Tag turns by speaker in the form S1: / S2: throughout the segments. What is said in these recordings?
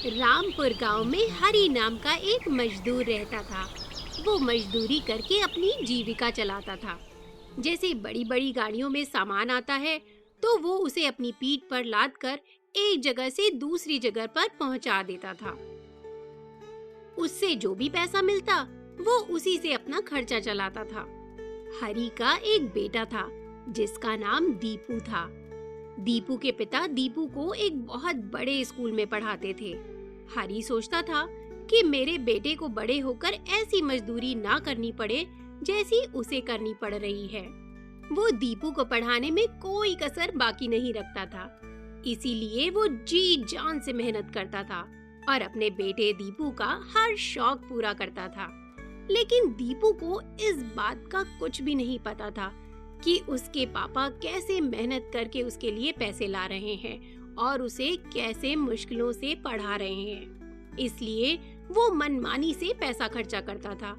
S1: रामपुर गांव में हरी नाम का एक मजदूर रहता था। वो मजदूरी करके अपनी जीविका चलाता था। जैसे बड़ी बड़ी गाड़ियों में सामान आता है, तो वो उसे अपनी पीठ पर लाद कर एक जगह से दूसरी जगह पर पहुंचा देता था। उससे जो भी पैसा मिलता, वो उसी से अपना खर्चा चलाता था। हरी का एक बेटा था, जिसका नाम दीपू था। दीपू के पिता दीपू को एक बहुत बड़े स्कूल में पढ़ाते थे। हरी सोचता था कि मेरे बेटे को बड़े होकर ऐसी मजदूरी ना करनी पड़े जैसी उसे करनी पड़ रही है। वो दीपू को पढ़ाने में कोई कसर बाकी नहीं रखता था। इसीलिए वो जी जान से मेहनत करता था और अपने बेटे दीपू का हर शौक पूरा करता था। लेकिन दीपू को इस बात का कुछ भी नहीं पता था कि उसके पापा कैसे मेहनत करके उसके लिए पैसे ला रहे हैं और उसे कैसे मुश्किलों से पढ़ा रहे हैं। इसलिए वो मनमानी से पैसा खर्चा करता था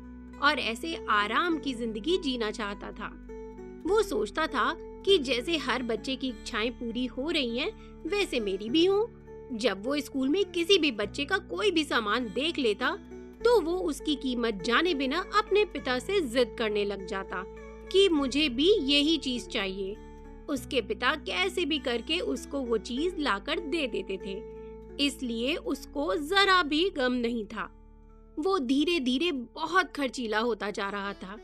S1: और ऐसे आराम की जिंदगी जीना चाहता था। वो सोचता था कि जैसे हर बच्चे की इच्छाएं पूरी हो रही हैं, वैसे मेरी भी हो। जब वो स्कूल में किसी भी बच्चे का कोई भी सामान देख लेता, तो वो उसकी कीमत जाने बिना अपने पिता से जिद करने लग जाता कि मुझे भी यही चीज चाहिए। उसके पिता कैसे भी करके उसको वो चीज लाकर दे देते थे, इसलिए उसको जरा भी गम नहीं था। वो धीरे धीरे बहुत खर्चीला होता जा रहा था।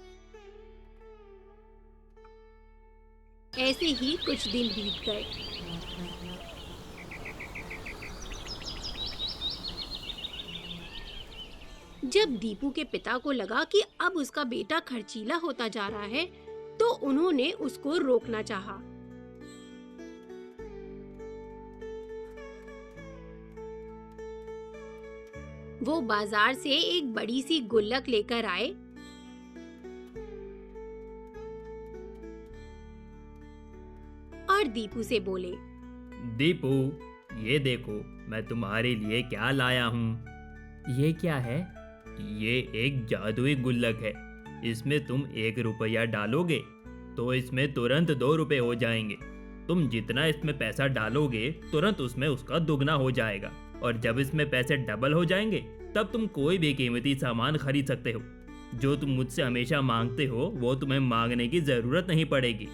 S1: ऐसे ही कुछ दिन बीत गए। जब दीपू के पिता को लगा कि अब उसका बेटा खर्चीला होता जा रहा है, तो उन्होंने उसको रोकना चाहा। वो बाजार से एक बड़ी सी गुल्लक लेकर आए और दीपू से बोले,
S2: दीपू, ये देखो मैं तुम्हारे लिए क्या लाया हूँ।
S3: ये क्या है?
S2: ये एक जादुई गुल्लक है। इसमें तुम 1 रुपया डालोगे तो इसमें तुरंत 2 रुपए हो जाएंगे। तुम जितना इसमें पैसा डालोगे, तुरंत उसमें उसका दुगना हो जाएगा। और जब इसमें पैसे डबल हो जाएंगे, तब तुम कोई भी कीमती सामान खरीद सकते हो। जो तुम मुझसे हमेशा मांगते हो, वो तुम्हें मांगने की जरूरत नहीं पड़ेगी।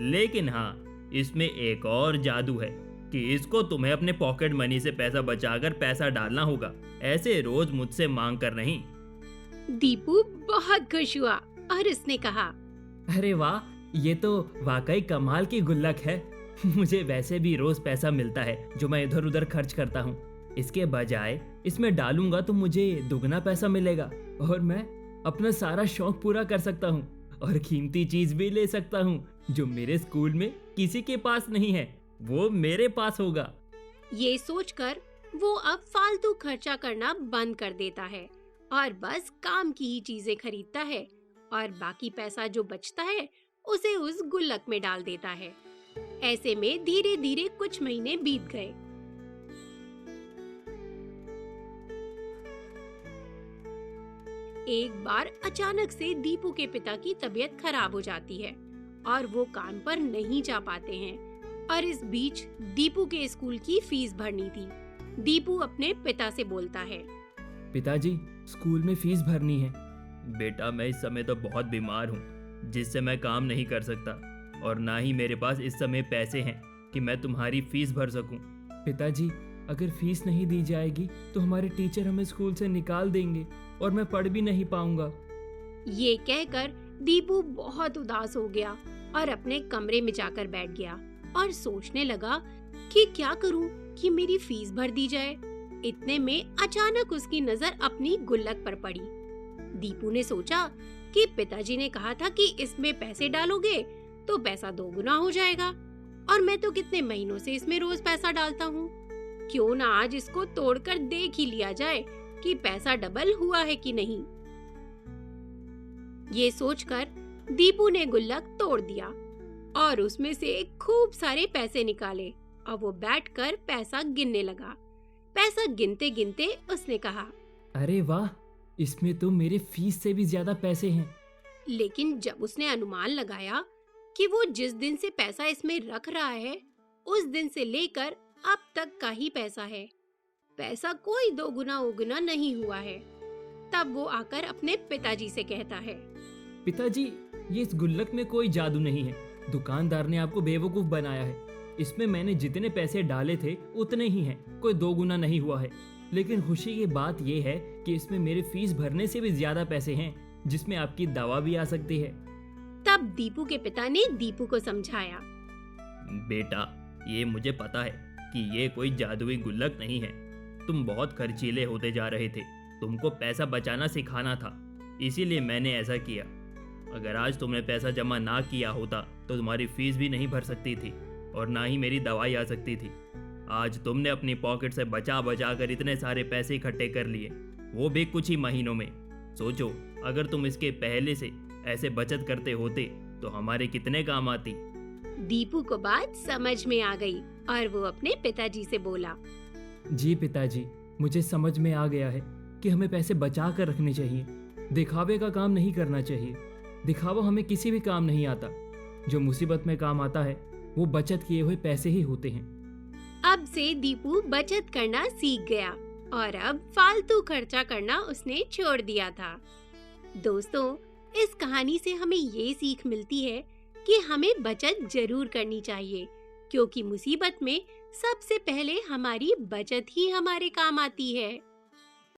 S2: लेकिन हाँ, इसमें एक और जादू है कि इसको तुम्हें अपने पॉकेट मनी से पैसा बचाकर पैसा डालना होगा, ऐसे रोज मुझसे मांग कर नहीं।
S1: दीपू बहुत खुश हुआ और उसने कहा,
S3: अरे वाह, ये तो वाकई कमाल की गुल्लक है। मुझे वैसे भी रोज पैसा मिलता है जो मैं इधर उधर खर्च करता हूँ। इसके बजाय इसमें डालूंगा तो मुझे दुगना पैसा मिलेगा और मैं अपना सारा शौक पूरा कर सकता हूँ और कीमती चीज भी ले सकता हूँ जो मेरे स्कूल में किसी के पास नहीं है, वो मेरे पास होगा।
S1: ये सोचकर वो अब फालतू खर्चा करना बंद कर देता है और बस काम की ही चीजें खरीदता है और बाकी पैसा जो बचता है उसे उस गुल्लक में डाल देता है। ऐसे में धीरे धीरे कुछ महीने बीत गए। एक बार अचानक से दीपू के पिता की तबीयत खराब हो जाती है और वो काम पर नहीं जा पाते हैं। और इस बीच दीपू के स्कूल की फीस भरनी थी। दीपू अपने पिता से बोलता है,
S3: पिताजी, स्कूल में फीस भरनी है।
S2: बेटा, मैं इस समय तो बहुत बीमार हूँ, जिससे मैं काम नहीं कर सकता और ना ही मेरे पास इस समय पैसे हैं कि मैं तुम्हारी फीस भर सकूं।
S3: पिताजी, अगर फीस नहीं दी जाएगी तो हमारे टीचर हमें स्कूल से निकाल देंगे और मैं पढ़ भी नहीं पाऊंगा।
S1: ये कहकर दीपू बहुत उदास हो गया और अपने कमरे में जाकर बैठ गया और सोचने लगा कि क्या करूं कि मेरी फीस भर दी जाए। इतने में अचानक उसकी नजर अपनी गुल्लक पर पड़ी। दीपू ने सोचा कि पिताजी ने कहा था कि इसमें पैसे डालोगे तो पैसा दोगुना हो जाएगा और मैं तो कितने महीनों से इसमें रोज पैसा डालता हूँ। क्यों ना आज इसको तोड़कर देख ही लिया जाए कि पैसा डबल हुआ है कि नहीं। ये सोचकर दीपू ने गुल्लक तोड़ दिया और उसमें से खूब सारे पैसे निकाले और वो बैठकर पैसा गिनने लगा। पैसा गिनते गिनते उसने कहा,
S3: अरे वाह, इसमें तो मेरे फीस से भी ज्यादा पैसे हैं।
S1: लेकिन जब उसने अनुमान लगाया कि वो जिस दिन से पैसा इसमें रख रहा है, उस दिन से लेकर अब तक का ही पैसा है। पैसा कोई दोगुना उगुना नहीं हुआ है। तब वो आकर अपने पिताजी से कहता है,
S3: पिताजी, ये इस गुल्लक में कोई जादू नहीं है। दुकानदार ने आपको बेवकूफ बनाया है। इसमें मैंने जितने पैसे डाले थे उतने ही हैं, कोई दो गुना नहीं हुआ है। लेकिन खुशी की बात यह है कि इसमें मेरी फीस भरने से भी ज्यादा पैसे हैं, जिसमें आपकी दवा भी आ सकती है।
S1: तब दीपू के पिता ने दीपू को समझाया।
S2: बेटा, ये मुझे पता है कि ये कोई जादुई गुल्लक नहीं है। तुम बहुत खर्चीले होते जा रहे थे। तुमको पैसा बचाना सिखाना था, इसीलिए मैंने ऐसा किया। अगर आज तुमने पैसा जमा ना किया होता तो तुम्हारी फीस भी नहीं भर सकती थी और ना ही मेरी दवाई आ सकती थी। आज तुमने अपनी पॉकेट से बचा बचा कर इतने सारे पैसे इकट्ठे कर लिए, वो भी कुछ ही महीनों में। सोचो, अगर तुम इसके पहले से ऐसे बचत करते होते तो हमारे कितने काम आती।
S1: दीपू को बात समझ में आ गई और वो अपने पिताजी से बोला,
S3: जी पिताजी, मुझे समझ में आ गया है कि हमें पैसे बचा कर रखने चाहिए। दिखावे का काम नहीं करना चाहिए। दिखावा हमें किसी भी काम नहीं आता। जो मुसीबत में काम आता है वो बचत किए हुए पैसे ही होते हैं।
S1: अब से दीपू बचत करना सीख गया और अब फालतू खर्चा करना उसने छोड़ दिया था। दोस्तों, इस कहानी से हमें ये सीख मिलती है कि हमें बचत जरूर करनी चाहिए, क्योंकि मुसीबत में सबसे पहले हमारी बचत ही हमारे काम आती है।